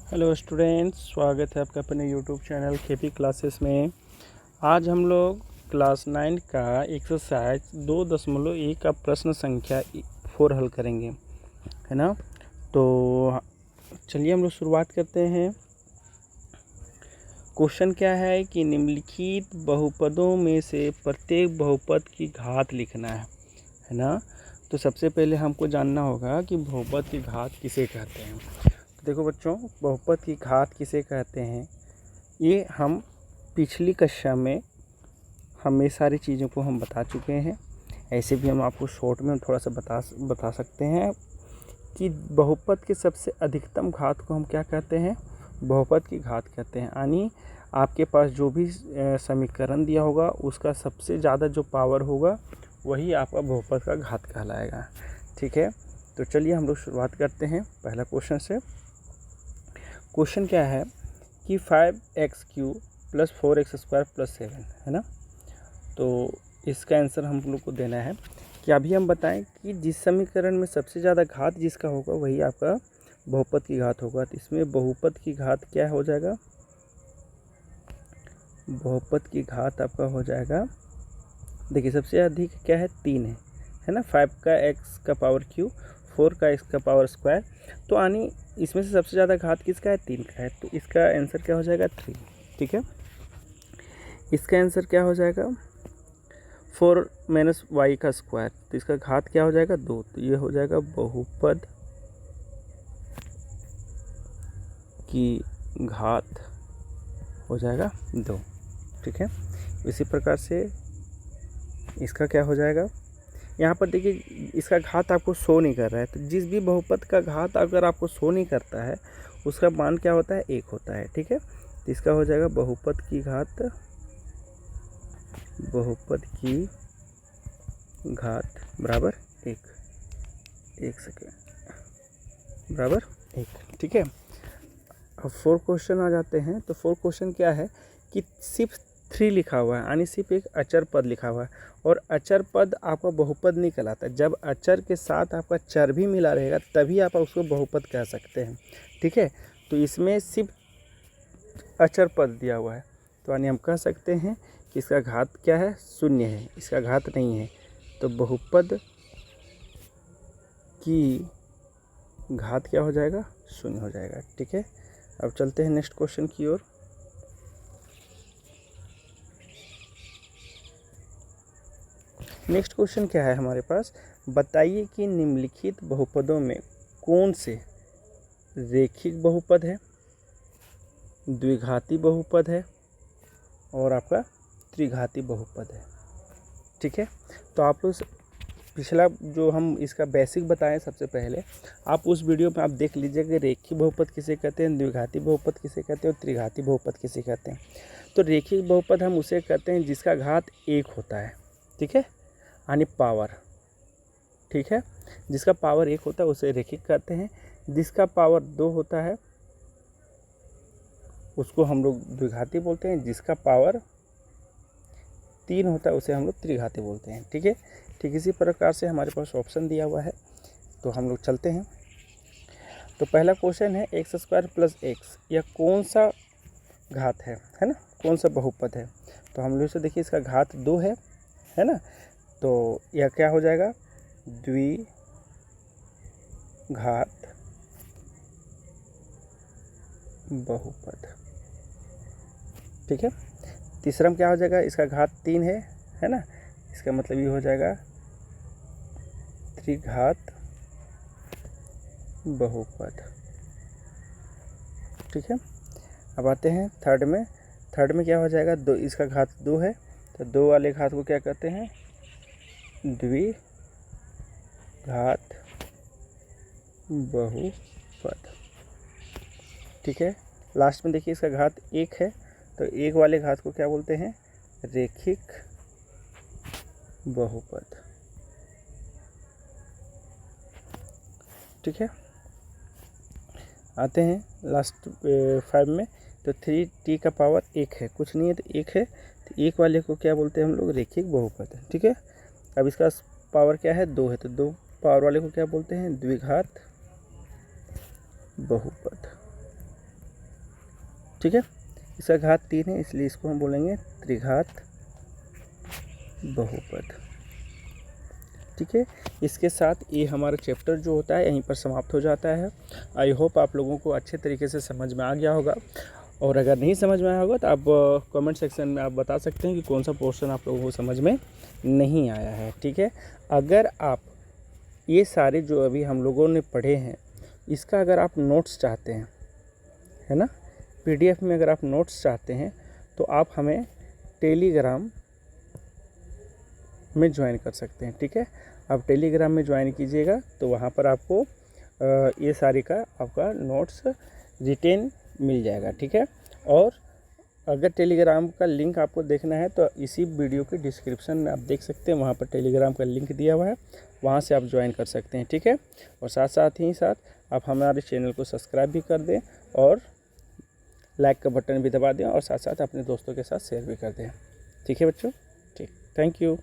Hello students, स्वागत है आपका अपने यूट्यूब चैनल केपी क्लासेस में। आज हम लोग क्लास 9 का एक्सरसाइज 2.1 का प्रश्न संख्या 4 हल करेंगे, है ना। तो चलिए हम लोग शुरुआत करते हैं। क्वेश्चन क्या है कि निम्नलिखित बहुपदों में से प्रत्येक बहुपद की घात लिखना है ना। तो सबसे पहले हमको जानना होगा कि बहुपद की घात किसे कहते हैं। देखो बच्चों, बहुपद की घात किसे कहते हैं ये हम पिछली कक्षा में हमें सारी चीज़ों को हम बता चुके हैं। ऐसे भी हम आपको शॉर्ट में थोड़ा सा बता सकते हैं कि बहुपद के सबसे अधिकतम घात को हम क्या कहते हैं, बहुपद की घात कहते हैं। यानी आपके पास जो भी समीकरण दिया होगा उसका सबसे ज़्यादा जो पावर होगा वही आपका बहुपद का घात कहलाएगा। ठीक है, तो चलिए हम लोग शुरुआत करते हैं पहला क्वेश्चन से। क्वेश्चन क्या है कि 5x³ + 4x² + 7 है ना। तो इसका आंसर हम लोग को देना है कि अभी हम बताएं कि जिस समीकरण में सबसे ज़्यादा घात जिसका होगा वही आपका बहुपद की घात होगा। तो इसमें बहुपद की घात क्या हो जाएगा, बहुपद की घात आपका हो जाएगा, देखिए सबसे अधिक क्या है 3 है ना। 5 का x³ 4 का x²। तो यानी इसमें से सबसे ज़्यादा घात किसका है, 3 का है। तो इसका आंसर क्या हो जाएगा 3। ठीक है, इसका आंसर क्या हो जाएगा 4 - y²। तो इसका घात क्या हो जाएगा 2। तो ये हो जाएगा बहुपद की घात हो जाएगा 2। ठीक है, इसी प्रकार से इसका क्या हो जाएगा, यहाँ पर देखिए इसका घात आपको शो नहीं कर रहा है। तो जिस भी बहुपद का घात अगर आपको शो नहीं करता है उसका मान क्या होता है, 1 होता है। ठीक है, तो इसका हो जाएगा बहुपद की घात, बहुपद की घात बराबर 1। 1 सेकेंड बराबर 1। ठीक है, अब 4 क्वेश्चन आ जाते हैं। तो 4 क्वेश्चन क्या है कि सिर्फ 3 लिखा हुआ है, यानी सिर्फ एक अचर पद लिखा हुआ है। और अचर पद आपका बहुपद नहीं कहलाता। जब अचर के साथ आपका चर भी मिला रहेगा तभी आप उसको बहुपद कह सकते हैं। ठीक है, तो इसमें सिर्फ अचर पद दिया हुआ है, तो यानी हम कह सकते हैं कि इसका घात क्या है, 0 है, इसका घात नहीं है। तो बहुपद की घात क्या हो जाएगा, 0 हो जाएगा। ठीक है, अब चलते हैं नेक्स्ट क्वेश्चन की ओर। नेक्स्ट क्वेश्चन क्या है हमारे पास, बताइए कि निम्नलिखित बहुपदों में कौन से रेखिक बहुपद है, द्विघाती बहुपद है और आपका त्रिघाती बहुपद है। ठीक है, तो आप उस पिछला जो हम इसका बेसिक बताएं सबसे पहले, आप उस वीडियो में आप देख लीजिए कि रेखिक बहुपद किसे कहते हैं, द्विघाती बहुपद किसे कहते हैं और त्रिघाती बहुपद किसे कहते हैं। तो रेखिक बहुपद हम उसे कहते हैं जिसका घात 1 होता है। ठीक है, यानी पावर। ठीक है, जिसका पावर 1 होता है उसे रेखिक कहते हैं। जिसका पावर 2 होता है उसको हम लोग द्विघाती बोलते हैं। जिसका पावर 3 होता है उसे हम लोग त्रिघाती बोलते हैं। ठीक है, ठीक इसी प्रकार से हमारे पास ऑप्शन दिया हुआ है, तो हम लोग चलते हैं। तो पहला क्वेश्चन है x² + x, यह कौन सा घात है ना, कौन सा बहुपद है। तो हम लोग से देखिए इसका घात 2 है ना। तो यह क्या हो जाएगा, द्विघात बहुपद। ठीक है, तीसरा में क्या हो जाएगा, इसका घात 3 है ना। इसका मतलब ये हो जाएगा त्रिघात बहुपद। ठीक है, अब आते हैं थर्ड में। थर्ड में क्या हो जाएगा, 2, इसका घात 2 है। तो 2 वाले घात को क्या कहते हैं, द्विघात बहुपद। ठीक है, लास्ट में देखिए इसका घात 1 है। तो 1 वाले घात को क्या बोलते हैं, रेखिक बहुपद। ठीक है, आते हैं लास्ट 5 में। तो 3t का पावर 1 है, कुछ नहीं है तो 1 है। तो 1 वाले को क्या बोलते हैं हम लोग, रेखिक बहुपद है। ठीक है, अब इसका पावर क्या है, 2 है। तो 2 पावर वाले को क्या बोलते हैं, द्विघात बहुपद। ठीक है। इसका घात 3 है, इसलिए इसको हम बोलेंगे त्रिघात बहुपद। ठीक है। इसके साथ ये हमारा चैप्टर जो होता है यहीं पर समाप्त हो जाता है। आई होप आप लोगों को अच्छे तरीके से समझ में आ गया होगा, और अगर नहीं समझ में आया होगा तो आप कमेंट सेक्शन में आप बता सकते हैं कि कौन सा पोर्शन आप लोगों को समझ में नहीं आया है। ठीक है। अगर आप ये सारे जो अभी हम लोगों ने पढ़े हैं इसका अगर आप नोट्स चाहते हैं, है ना, PDF में अगर आप नोट्स चाहते हैं तो आप हमें टेलीग्राम में ज्वाइन कर सकते हैं। ठीक है। आप टेलीग्राम में ज्वाइन कीजिएगा तो वहाँ पर आपको ये सारी का आपका नोट्स रिटेन मिल जाएगा। ठीक है। और अगर टेलीग्राम का लिंक आपको देखना है तो इसी वीडियो के डिस्क्रिप्शन में आप देख सकते हैं, वहाँ पर टेलीग्राम का लिंक दिया हुआ है, वहाँ से आप ज्वाइन कर सकते हैं। ठीक है। और साथ आप हमारे चैनल को सब्सक्राइब भी कर दें और लाइक का बटन भी दबा दें, और साथ साथ अपने दोस्तों के साथ शेयर भी कर दें। ठीक है बच्चों। ठीक, थैंक यू।